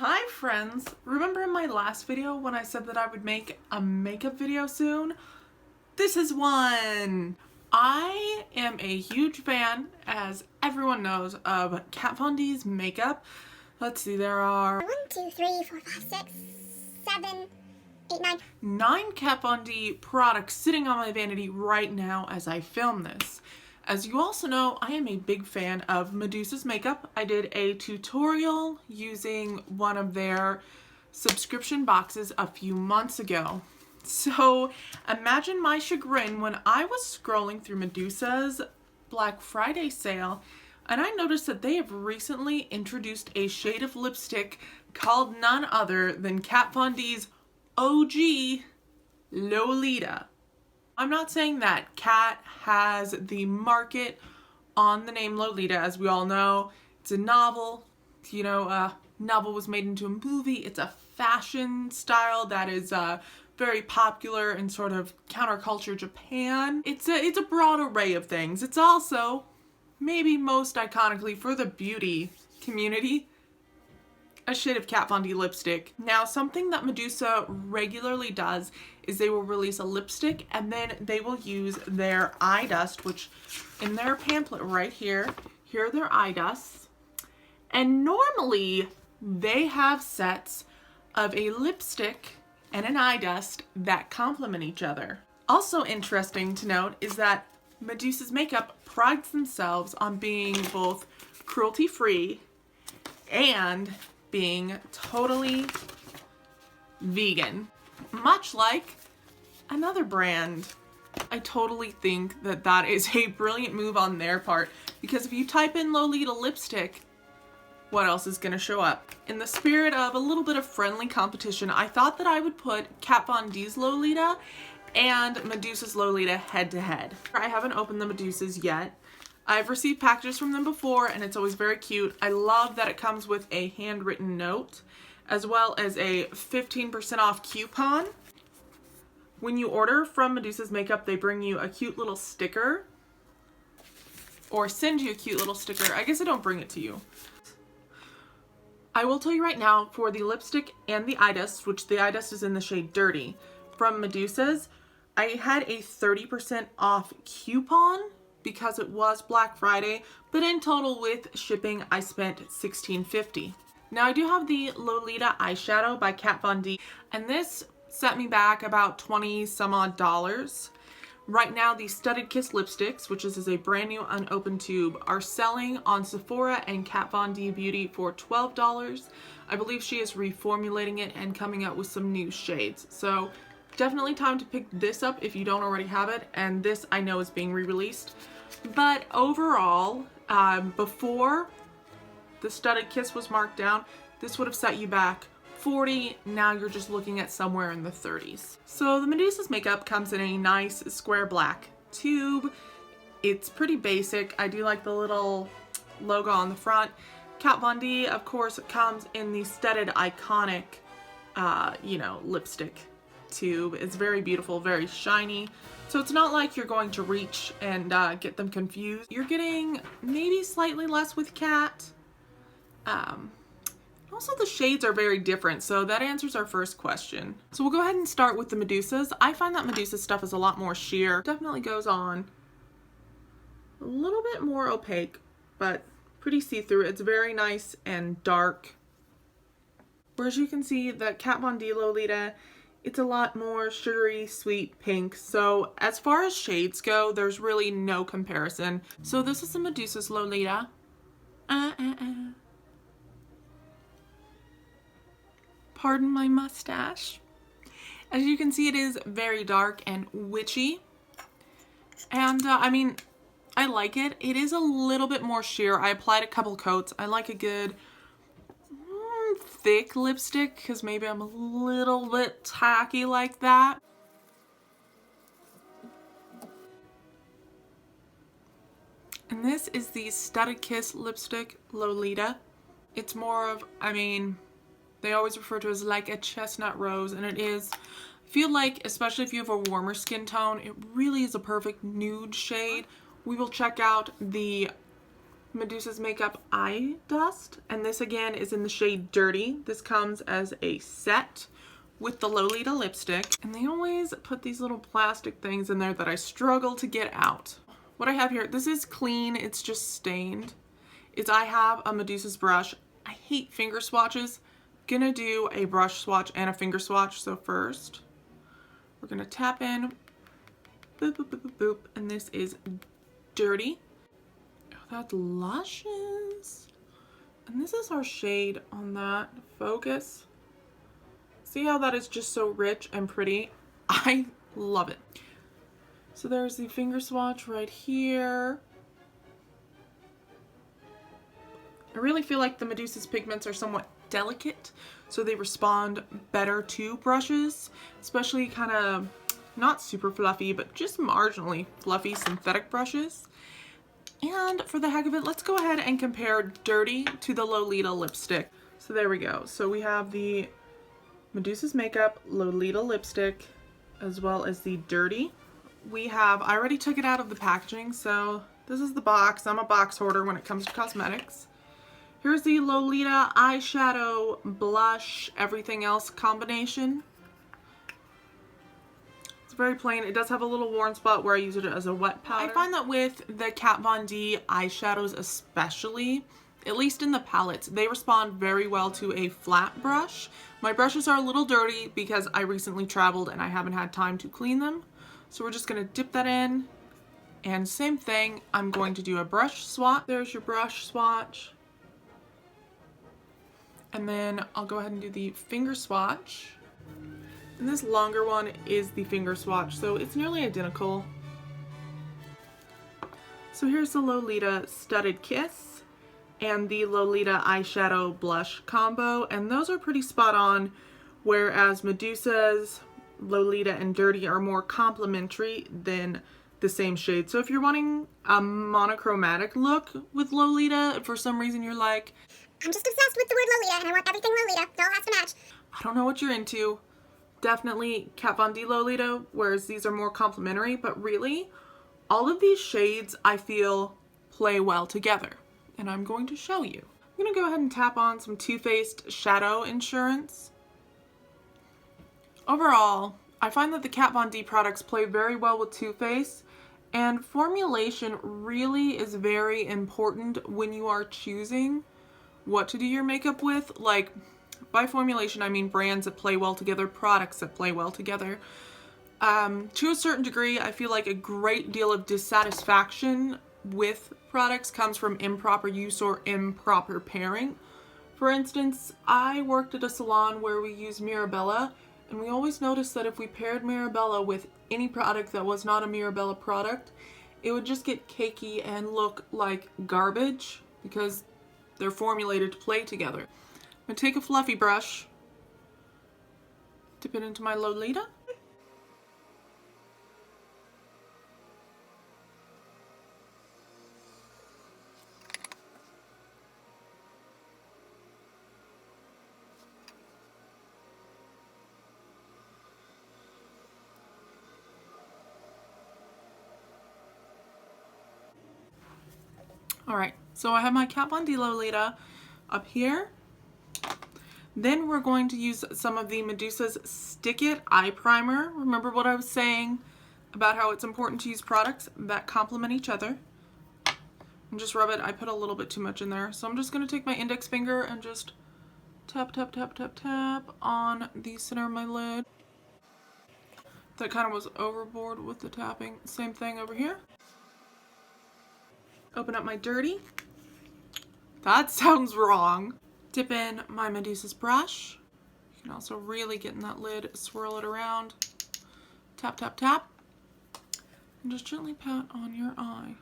Hi friends! Remember in my last video when I said that I would make a makeup video soon? This is one! I am a huge fan, as everyone knows, of Kat Von D's makeup. Let's see, there are 1, 2, 3, 4, 5, 6, 7, 8, 9. 9 Kat Von D products sitting on my vanity right now as I film this. As you also know, I am a big fan of Medusa's makeup. I did a tutorial using one of their subscription boxes a few months ago. So imagine my chagrin when I was scrolling through Medusa's Black Friday sale and I noticed that they have recently introduced a shade of lipstick called none other than Kat Von D's OG Lolita. I'm not saying that Kat has the market on the name Lolita. As we all know, it's a novel. Novel was made into a movie. It's a fashion style that is very popular in sort of counterculture Japan. It's a broad array of things. It's also, maybe most iconically for the beauty community, a shade of Kat Von D lipstick. Now, something that Medusa regularly does is they will release a lipstick and then they will use their eye dust, which in their pamphlet right here are their eye dusts. And normally they have sets of a lipstick and an eye dust that complement each other. Also interesting to note is that Medusa's makeup prides themselves on being both cruelty-free and being totally vegan, much like another brand. I totally think that that is a brilliant move on their part, because if you type in Lolita Lipstick, what else is going to show up? In the spirit of a little bit of friendly competition, I thought that I would put Kat Von D's Lolita and Medusa's Lolita head to head. I haven't opened the Medusa's yet. I've received packages from them before and it's always very cute. I love that it comes with a handwritten note as well as a 15% off coupon. When you order from Medusa's Makeup, they bring you a cute little sticker or send you a cute little sticker. I guess they don't bring it to you. I will tell you right now, for the lipstick and the eye dust, which the eye dust is in the shade Dirty, from Medusa's, I had a 30% off coupon because it was Black Friday, but in total with shipping I spent $16.50. Now I do have the Lolita eyeshadow by Kat Von D, and this set me back about 20 some odd dollars. Right now the Studded Kiss lipsticks, which is a brand new unopened tube, are selling on Sephora and Kat Von D Beauty for $12. I believe she is reformulating it and coming out with some new shades. So definitely time to pick this up if you don't already have it, and this I know is being re-released. But overall, before the Studded Kiss was marked down, this would have set you back $40. Now you're just looking at somewhere in the 30s. So the Medusa's makeup comes in a nice square black tube. It's pretty basic. I do like the little logo on the front. Kat Von D, of course, comes in the studded iconic, lipstick tube. It's very beautiful, very shiny. So it's not like you're going to reach and get them confused. You're getting maybe slightly less with Kat. Also the shades are very different, so that answers our first question. So we'll go ahead and start with the Medusas. I find that Medusa's stuff is a lot more sheer. Definitely goes on a little bit more opaque, but pretty see-through. It's very nice and dark. Whereas you can see that Kat Von D Lolita, it's a lot more sugary, sweet pink. So as far as shades go, there's really no comparison. So this is the Medusa's Lolita. Pardon my mustache. As you can see, it is very dark and witchy. And I like it. It is a little bit more sheer. I applied a couple coats. I like a good thick lipstick because maybe I'm a little bit tacky like that. And this is the Studded Kiss lipstick Lolita. It's more of, they always refer to it as like a chestnut rose, and it is. I feel like, especially if you have a warmer skin tone, it really is a perfect nude shade. We will check out the Medusa's Makeup Eye Dust, and this again is in the shade Dirty. This comes as a set with the Lolita lipstick, and they always put these little plastic things in there that I struggle to get out. What I have here, this is clean, it's just stained, is I have a Medusa's brush. I hate finger swatches. Gonna do a brush swatch and a finger swatch. So first, we're gonna tap in, boop, boop, boop, boop, boop, and this is Dirty. That's luscious. And this is our shade on that. Focus. See how that is just so rich and pretty? I love it. So there's the finger swatch right here. I really feel like the Medusa's pigments are somewhat delicate, so they respond better to brushes, especially kind of not super fluffy, but just marginally fluffy synthetic brushes. And for the heck of it, let's go ahead and compare Dirty to the Lolita lipstick. So there we go. So we have the Medusa's Makeup Lolita lipstick as well as the Dirty. I already took it out of the packaging, so this is the box. I'm a box hoarder when it comes to cosmetics. Here's the Lolita eyeshadow, blush, everything else combination. It's very plain. It does have a little worn spot where I use it as a wet powder. I find that with the Kat Von D eyeshadows especially, at least in the palettes, they respond very well to a flat brush. My brushes are a little dirty because I recently traveled and I haven't had time to clean them. So we're just going to dip that in. And same thing, I'm going to do a brush swatch. There's your brush swatch. And then I'll go ahead and do the finger swatch. And this longer one is the finger swatch, so it's nearly identical. So here's the Lolita Studded Kiss and the Lolita Eyeshadow Blush combo, and those are pretty spot on, whereas Medusa's, Lolita, and Dirty are more complementary than the same shade. So if you're wanting a monochromatic look with Lolita, if for some reason you're like, I'm just obsessed with the word Lolita and I want everything Lolita, it all has to match. I don't know what you're into, definitely Kat Von D Lolita, whereas these are more complementary, but really, all of these shades I feel play well together, and I'm going to show you. I'm going to go ahead and tap on some Too Faced Shadow Insurance. Overall, I find that the Kat Von D products play very well with Too Faced, and formulation really is very important when you are choosing what to do your makeup with. Like, by formulation, I mean brands that play well together, products that play well together. To a certain degree, I feel like a great deal of dissatisfaction with products comes from improper use or improper pairing. For instance, I worked at a salon where we used Mirabella, and we always noticed that if we paired Mirabella with any product that was not a Mirabella product, it would just get cakey and look like garbage because they're formulated to play together. I'm going to take a fluffy brush, dip it into my Lolita. Alright, so I have my Kat Von D Lolita up here. Then we're going to use some of the Medusa's Stick It Eye Primer. Remember what I was saying about how it's important to use products that complement each other. And just rub it. I put a little bit too much in there. So I'm just going to take my index finger and just tap, tap, tap, tap, tap on the center of my lid. That kind of was overboard with the tapping. Same thing over here. Open up my Dirty. That sounds wrong. Dip in my Medusa's brush. You can also really get in that lid, swirl it around. Tap, tap, tap. And just gently pat on your eye.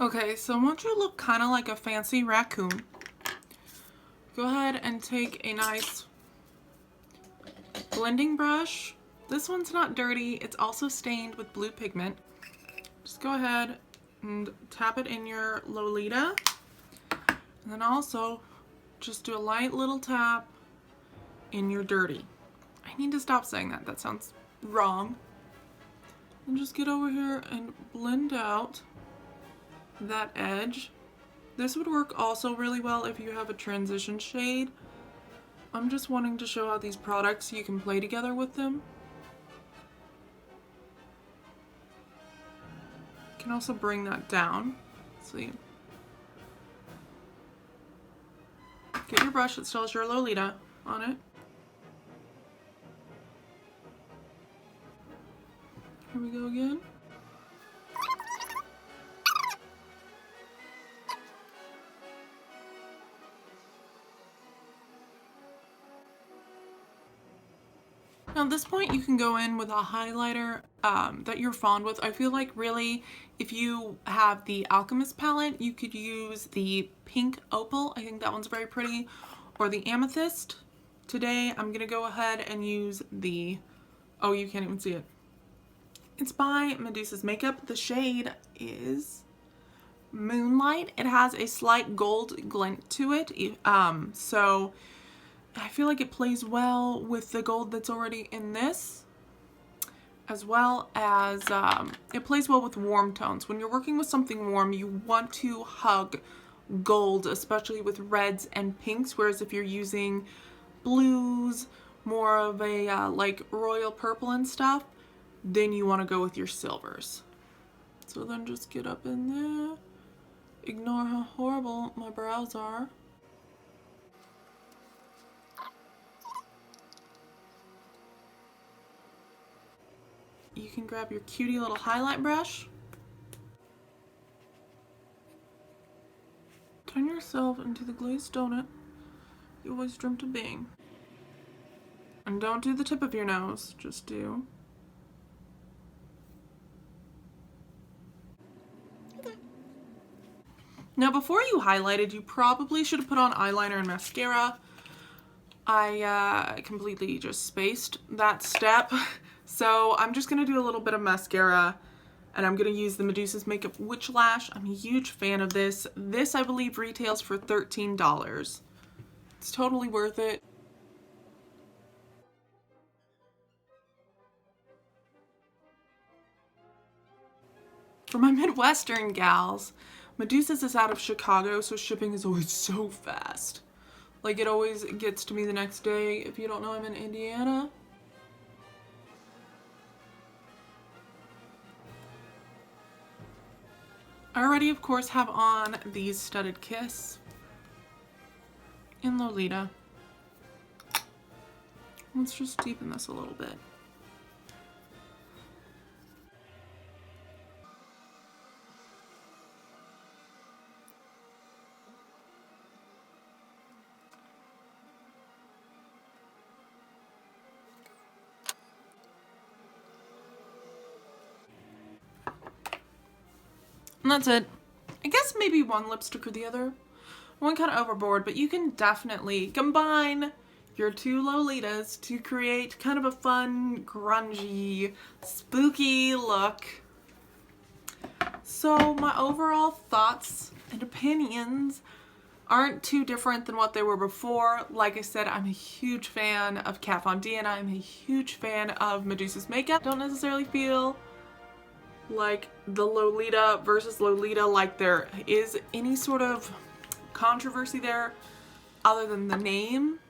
Okay, so I want you to look kind of like a fancy raccoon. Go ahead and take a nice blending brush This one's not dirty. It's also stained with blue pigment. Just go ahead and tap it in your Lolita. And then also just do a light little tap in your dirty. I need to stop saying that. That sounds wrong. And just get over here and blend out that edge. This would work also really well if you have a transition shade. I'm just wanting to show how these products, you can play together with them. You can also bring that down. See. Get your brush that still has your Lolita on it. Here we go again. Now at this point you can go in with a highlighter that you're fond with. I feel like really if you have the Alchemist palette, you could use the pink opal. I think that one's very pretty. Or the amethyst. Today I'm going to go ahead and use the, oh, you can't even see it. It's by Medusa's Makeup. The shade is Moonlight. It has a slight gold glint to it. So I feel like it plays well with the gold that's already in this, as well as it plays well with warm tones. When you're working with something warm, you want to hug gold, especially with reds and pinks, whereas if you're using blues, more of a like royal purple and stuff, then you want to go with your silvers. So then just get up in there, ignore how horrible my brows are. You can grab your cutie little highlight brush. Turn yourself into the glazed donut you always dreamt of being. And don't do the tip of your nose, just do. Okay. Now before you highlighted, you probably should have put on eyeliner and mascara. I completely just spaced that step. So I'm just going to do a little bit of mascara, and I'm going to use the Medusa's Makeup Witch Lash. I'm a huge fan of this. This, I believe, retails for $13. It's totally worth it. For my Midwestern gals, Medusa's is out of Chicago, so shipping is always so fast. Like, it always gets to me the next day. If you don't know, I'm in Indiana. I already, of course, have on these Studded Kiss in Lolita. Let's just deepen this a little bit. And that's it. I guess maybe one lipstick or the other. One kind of overboard, but you can definitely combine your two Lolitas to create kind of a fun, grungy, spooky look. So my overall thoughts and opinions aren't too different than what they were before. Like I said, I'm a huge fan of Kat Von D, and I'm a huge fan of Medusa's Makeup. Don't necessarily feel like the Lolita versus Lolita, like there is any sort of controversy there other than the name.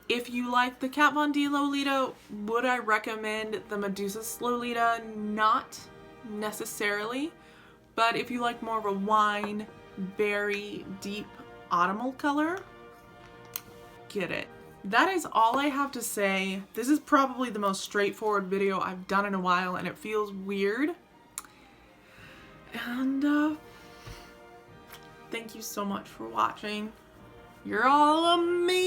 If you like the Kat Von D Lolita, would I recommend the Medusa's Lolita? Not necessarily, but if you like more of a wine, very deep autumnal color, get it. That is all I have to say. This is probably the most straightforward video I've done in a while, and it feels weird. And thank you so much for watching. You're all amazing.